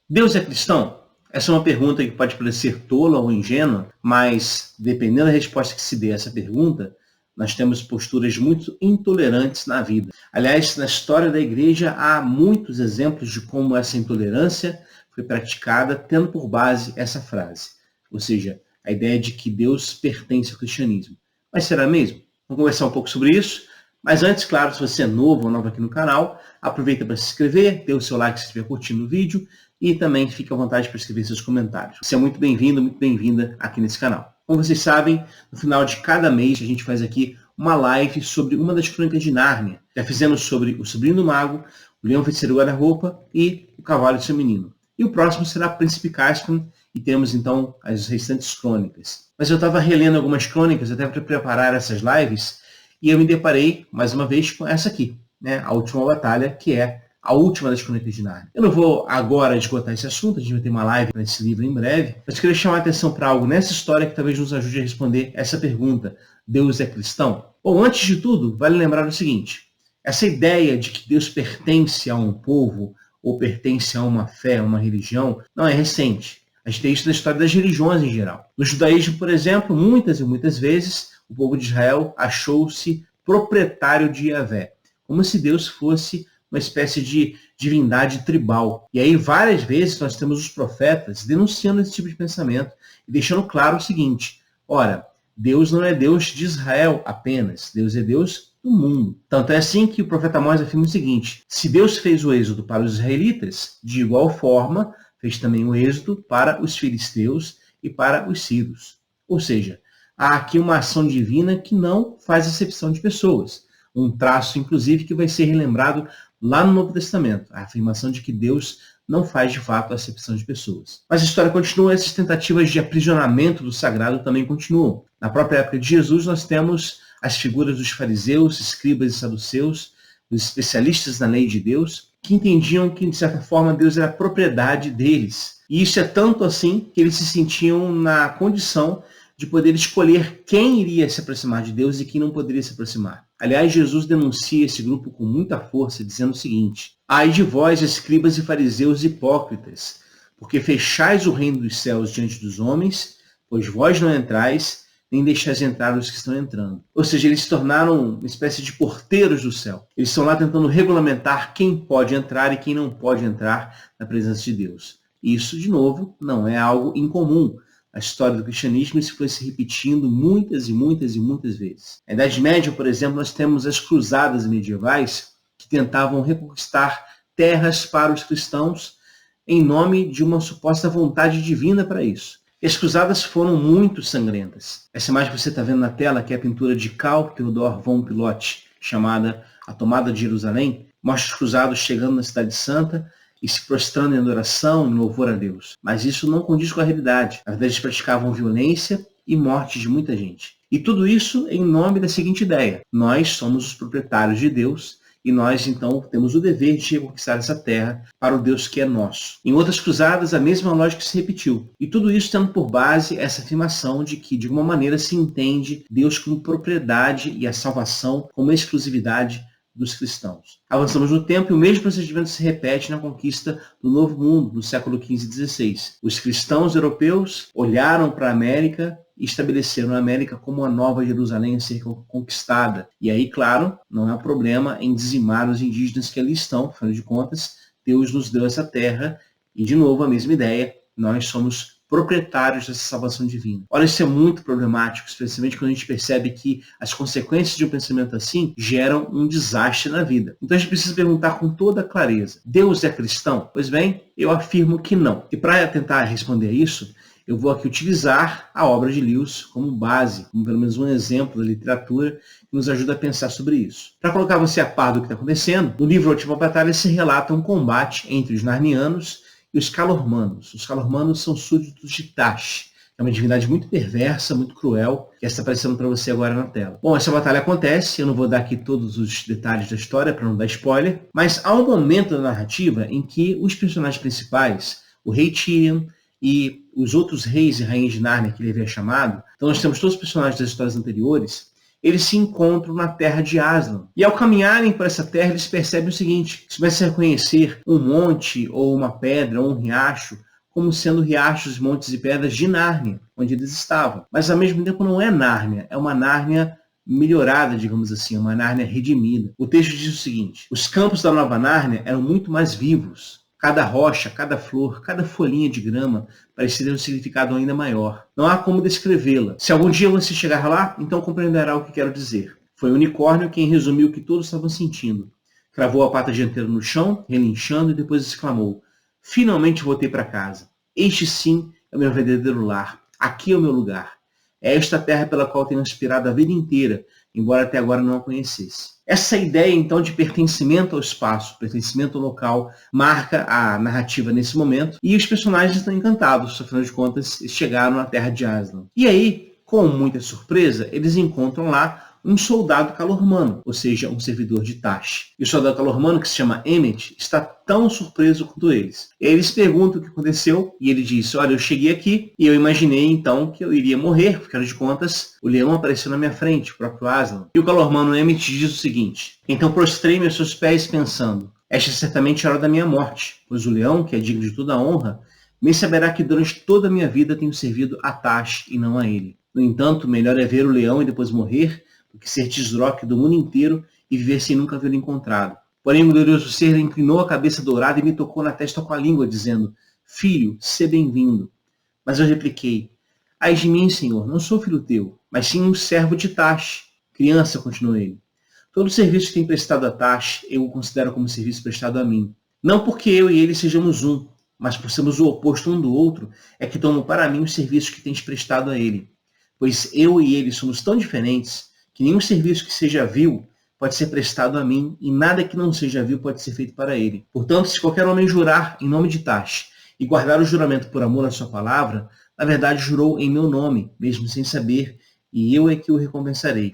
Deus é cristão? Essa é uma pergunta que pode parecer tola ou ingênua, mas dependendo da resposta que se dê a essa pergunta, nós temos posturas muito intolerantes na vida. Aliás, na história da igreja há muitos exemplos de como essa intolerância foi praticada, tendo por base essa frase. Ou seja, a ideia de que Deus pertence ao cristianismo. Mas será mesmo? Vamos conversar um pouco sobre isso. Mas antes, claro, se você é novo ou nova aqui no canal, aproveita para se inscrever, dê o seu like se estiver curtindo o vídeo e também fique à vontade para escrever seus comentários. Você é muito bem-vindo, muito bem-vinda aqui nesse canal. Como vocês sabem, no final de cada mês a gente faz aqui uma live sobre uma das crônicas de Nárnia. Já fizemos sobre o Sobrinho do Mago, o Leão Feiticeiro Guarda-Roupa e o Cavalo e seu Menino. E o próximo será Príncipe Caspian e temos então as restantes crônicas. Mas eu estava relendo algumas crônicas até para preparar essas lives e eu me deparei mais uma vez com essa aqui, né? A Última Batalha, que é a última das crônicas de Nárnia. Eu não vou agora esgotar esse assunto, a gente vai ter uma live para esse livro em breve, mas queria chamar a atenção para algo nessa história que talvez nos ajude a responder essa pergunta: Deus é cristão? Bom, antes de tudo, vale lembrar o seguinte: essa ideia de que Deus pertence a um povo ou pertence a uma fé, a uma religião, não é recente. A gente tem isso na história das religiões em geral. No judaísmo, por exemplo, muitas e muitas vezes, o povo de Israel achou-se proprietário de Yahvé, como se Deus fosse uma espécie de divindade tribal. E aí, várias vezes, nós temos os profetas denunciando esse tipo de pensamento e deixando claro o seguinte: ora, Deus não é Deus de Israel apenas, Deus é Deus do mundo. Tanto é assim que o profeta Amós afirma o seguinte: se Deus fez o êxodo para os israelitas, de igual forma, fez também o êxodo para os filisteus e para os sírios. Ou seja, há aqui uma ação divina que não faz acepção de pessoas. Um traço, inclusive, que vai ser relembrado lá no Novo Testamento, a afirmação de que Deus não faz, de fato, acepção de pessoas. Mas a história continua, essas tentativas de aprisionamento do sagrado também continuam. Na própria época de Jesus, nós temos as figuras dos fariseus, escribas e saduceus, dos especialistas na lei de Deus, que entendiam que, de certa forma, Deus era propriedade deles. E isso é tanto assim que eles se sentiam na condição de poder escolher quem iria se aproximar de Deus e quem não poderia se aproximar. Aliás, Jesus denuncia esse grupo com muita força, dizendo o seguinte: ai de vós, escribas e fariseus hipócritas, porque fechais o reino dos céus diante dos homens, pois vós não entrais, nem deixais entrar os que estão entrando. Ou seja, eles se tornaram uma espécie de porteiros do céu. Eles estão lá tentando regulamentar quem pode entrar e quem não pode entrar na presença de Deus. Isso, de novo, não é algo incomum. A história do cristianismo isso foi se repetindo muitas e muitas e muitas vezes. Na Idade Média, por exemplo, nós temos as cruzadas medievais que tentavam reconquistar terras para os cristãos em nome de uma suposta vontade divina para isso. E as cruzadas foram muito sangrentas. Essa imagem que você está vendo na tela, que é a pintura de Carl Theodor von Piloty, chamada A Tomada de Jerusalém, mostra os cruzados chegando na Cidade Santa e se prostrando em adoração, em louvor a Deus. Mas isso não condiz com a realidade. Na verdade, eles praticavam violência e morte de muita gente. E tudo isso em nome da seguinte ideia: nós somos os proprietários de Deus e nós, então, temos o dever de reconquistar essa terra para o Deus que é nosso. Em outras cruzadas, a mesma lógica se repetiu. E tudo isso tendo por base essa afirmação de que, de alguma maneira, se entende Deus como propriedade e a salvação como exclusividade dos cristãos. Avançamos no tempo e o mesmo procedimento se repete na conquista do Novo Mundo, no século XV e XVI. Os cristãos europeus olharam para a América e estabeleceram a América como a nova Jerusalém a ser conquistada. E aí, claro, não há problema em dizimar os indígenas que ali estão, afinal de contas, Deus nos deu essa terra e, de novo, a mesma ideia, nós somos proprietários dessa salvação divina. Olha, isso é muito problemático, especialmente quando a gente percebe que as consequências de um pensamento assim geram um desastre na vida. Então a gente precisa perguntar com toda clareza: Deus é cristão? Pois bem, eu afirmo que não. E para tentar responder a isso, eu vou aqui utilizar a obra de Lewis como base, como pelo menos um exemplo da literatura que nos ajuda a pensar sobre isso. Para colocar você a par do que está acontecendo, no livro A Última Batalha se relata um combate entre os narnianos e os calormanos. Os calormanos são súditos de Tash, é uma divindade muito perversa, muito cruel, que está aparecendo para você agora na tela. Bom, essa batalha acontece, eu não vou dar aqui todos os detalhes da história para não dar spoiler, mas há um momento da narrativa em que os personagens principais, o rei Tyrion e os outros reis e rainhas de Nárnia que ele havia chamado, então nós temos todos os personagens das histórias anteriores, eles se encontram na terra de Aslan. E ao caminharem por essa terra, eles percebem o seguinte: eles começam a reconhecer um monte, ou uma pedra, ou um riacho, como sendo riachos, montes e pedras de Nárnia, onde eles estavam. Mas ao mesmo tempo não é Nárnia, é uma Nárnia melhorada, digamos assim, uma Nárnia redimida. O texto diz o seguinte: os campos da Nova Nárnia eram muito mais vivos. Cada rocha, cada flor, cada folhinha de grama parecia ter um significado ainda maior. Não há como descrevê-la. Se algum dia você chegar lá, então compreenderá o que quero dizer. Foi o unicórnio quem resumiu o que todos estavam sentindo. Cravou a pata dianteira no chão, relinchando, e depois exclamou: finalmente voltei para casa. Este sim é o meu verdadeiro lar. Aqui é o meu lugar. É esta terra pela qual tenho aspirado a vida inteira, embora até agora não a conhecesse. Essa ideia, então, de pertencimento ao espaço, pertencimento ao local, marca a narrativa nesse momento, e os personagens estão encantados, afinal de contas, chegaram na terra de Aslan. E aí, com muita surpresa, eles encontram lá um soldado calormano, ou seja, um servidor de Tash. E o soldado calormano, que se chama Emmett, está tão surpreso quanto eles. Eles perguntam o que aconteceu, e ele diz: olha, eu cheguei aqui e eu imaginei então que eu iria morrer, porque, afinal de contas, o leão apareceu na minha frente, o próprio Aslan. E o calormano Emmett diz o seguinte: então prostrei-me aos seus pés pensando, esta certamente é a hora da minha morte, pois o leão, que é digno de toda a honra, bem saberá que durante toda a minha vida tenho servido a Tash e não a ele. No entanto, melhor é ver o leão e depois morrer, do que ser Tisroc do mundo inteiro e viver sem nunca havê-lo encontrado. Porém, o glorioso ser inclinou a cabeça dourada e me tocou na testa com a língua, dizendo: filho, sê bem-vindo. Mas eu repliquei: ai de mim, senhor, não sou filho teu, mas sim um servo de Tash. Criança, continuou ele, todo serviço que tem prestado a Tash, eu o considero como serviço prestado a mim. Não porque eu e ele sejamos um, mas por sermos o oposto um do outro, é que tomo para mim os serviços que tens prestado a ele. Pois eu e ele somos tão diferentes que nenhum serviço que seja vil pode ser prestado a mim, e nada que não seja vil pode ser feito para ele. Portanto, se qualquer homem jurar em nome de Tash e guardar o juramento por amor à sua palavra, na verdade jurou em meu nome, mesmo sem saber, e eu é que o recompensarei.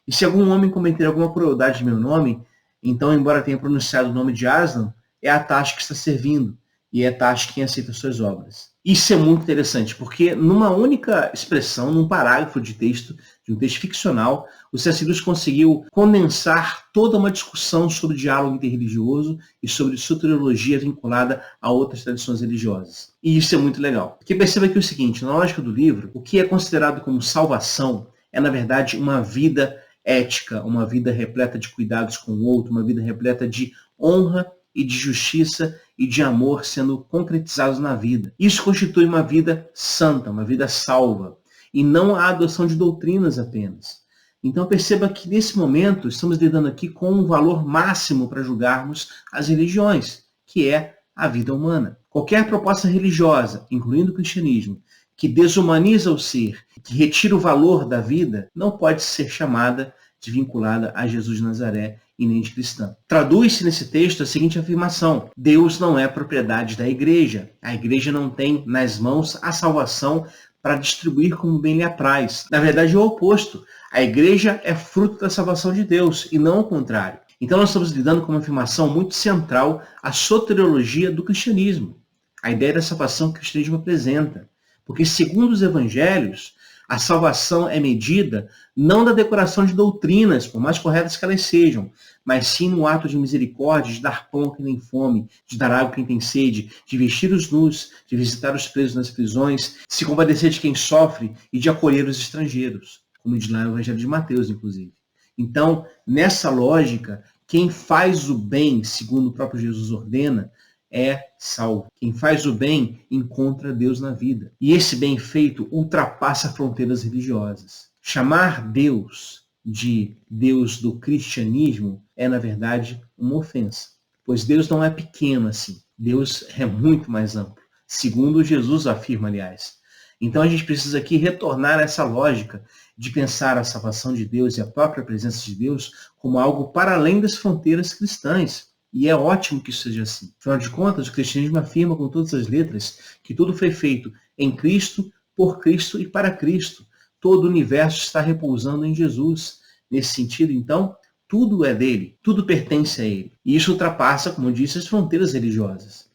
E se algum homem cometer alguma crueldade em meu nome, então, embora tenha pronunciado o nome de Aslan, é a Tash que está servindo, e é Tash quem aceita suas obras. Isso é muito interessante, porque numa única expressão, num parágrafo de texto, de um texto ficcional, o C.S. Lewis conseguiu condensar toda uma discussão sobre diálogo interreligioso e sobre soteriologia vinculada a outras tradições religiosas. E isso é muito legal. Porque perceba aqui o seguinte: na lógica do livro, o que é considerado como salvação é, na verdade, uma vida ética, uma vida repleta de cuidados com o outro, uma vida repleta de honra e de justiça e de amor sendo concretizados na vida. Isso constitui uma vida santa, uma vida salva, e não a adoção de doutrinas apenas. Então perceba que nesse momento estamos lidando aqui com um valor máximo para julgarmos as religiões, que é a vida humana. Qualquer proposta religiosa, incluindo o cristianismo, que desumaniza o ser, que retira o valor da vida, não pode ser chamada de vinculada a Jesus de Nazaré e nem de cristã. Traduz-se nesse texto a seguinte afirmação: Deus não é propriedade da igreja. A igreja não tem nas mãos a salvação para distribuir como bem lhe apraz. Na verdade é o oposto. A igreja é fruto da salvação de Deus e não o contrário. Então nós estamos lidando com uma afirmação muito central à soteriologia do cristianismo. A ideia da salvação que o cristianismo apresenta. Porque segundo os evangelhos, a salvação é medida não da decoração de doutrinas, por mais corretas que elas sejam, mas sim no ato de misericórdia, de dar pão a quem tem fome, de dar água a quem tem sede, de vestir os nus, de visitar os presos nas prisões, de se compadecer de quem sofre e de acolher os estrangeiros, como diz lá no Evangelho de Mateus, inclusive. Então, nessa lógica, quem faz o bem, segundo o próprio Jesus ordena, é salvo. Quem faz o bem encontra Deus na vida. E esse bem feito ultrapassa fronteiras religiosas. Chamar Deus de Deus do cristianismo é, na verdade, uma ofensa. Pois Deus não é pequeno assim. Deus é muito mais amplo. Segundo Jesus afirma, aliás. Então a gente precisa aqui retornar a essa lógica de pensar a salvação de Deus e a própria presença de Deus como algo para além das fronteiras cristãs. E é ótimo que isso seja assim. Afinal de contas, o cristianismo afirma com todas as letras que tudo foi feito em Cristo, por Cristo e para Cristo. Todo o universo está repousando em Jesus. Nesse sentido, então, tudo é dele, tudo pertence a ele. E isso ultrapassa, como eu disse, as fronteiras religiosas.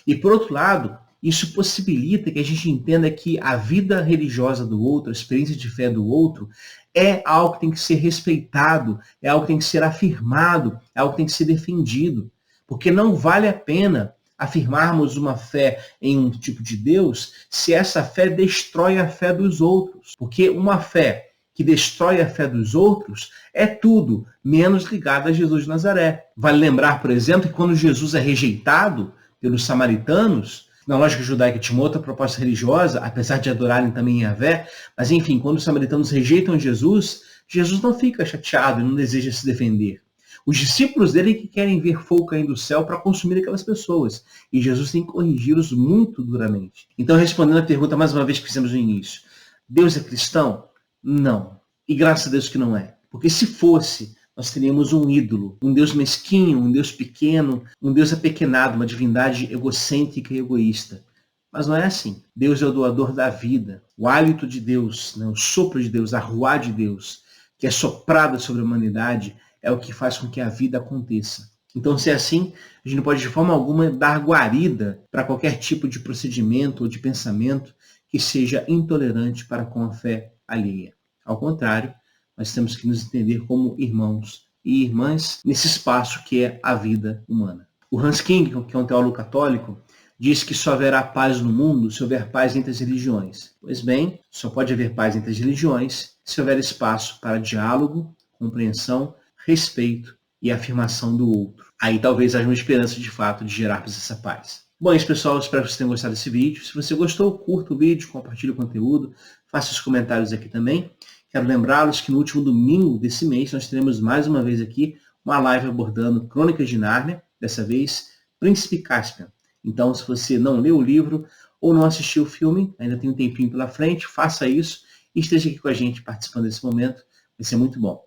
E, por outro lado, isso possibilita que a gente entenda que a vida religiosa do outro, a experiência de fé do outro, é algo que tem que ser respeitado, é algo que tem que ser afirmado, é algo que tem que ser defendido. Porque não vale a pena afirmarmos uma fé em um tipo de Deus se essa fé destrói a fé dos outros. Porque uma fé que destrói a fé dos outros é tudo menos ligada a Jesus de Nazaré. Vale lembrar, por exemplo, que quando Jesus é rejeitado pelos samaritanos, na lógica judaica tinha uma outra proposta religiosa, apesar de adorarem também Yahvé, mas enfim, quando os samaritanos rejeitam Jesus, Jesus não fica chateado e não deseja se defender. Os discípulos dele que querem ver fogo caindo do céu para consumir aquelas pessoas. E Jesus tem que corrigi-los muito duramente. Então, respondendo a pergunta mais uma vez que fizemos no início, Deus é cristão? Não. E graças a Deus que não é. Porque se fosse, nós teríamos um ídolo, um Deus mesquinho, um Deus pequeno, um Deus apequenado, uma divindade egocêntrica e egoísta. Mas não é assim. Deus é o doador da vida. O hálito de Deus, né, o sopro de Deus, a ruá de Deus, que é soprada sobre a humanidade, é o que faz com que a vida aconteça. Então, se é assim, a gente não pode de forma alguma dar guarida para qualquer tipo de procedimento ou de pensamento que seja intolerante para com a fé alheia. Ao contrário, nós temos que nos entender como irmãos e irmãs nesse espaço que é a vida humana. O Hans King, que é um teólogo católico, diz que só haverá paz no mundo se houver paz entre as religiões. Pois bem, só pode haver paz entre as religiões se houver espaço para diálogo, compreensão, respeito e afirmação do outro. Aí talvez haja uma esperança de fato de gerarmos essa paz. Bom, é isso, pessoal. Espero que vocês tenham gostado desse vídeo. Se você gostou, curta o vídeo, compartilhe o conteúdo, faça os comentários aqui também. Quero lembrá-los que no último domingo desse mês nós teremos mais uma vez aqui uma live abordando Crônicas de Nárnia, dessa vez Príncipe Caspian. Então, se você não leu o livro ou não assistiu o filme, ainda tem um tempinho pela frente, faça isso e esteja aqui com a gente participando desse momento. Vai ser muito bom.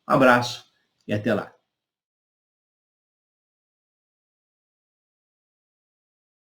Um abraço e até lá.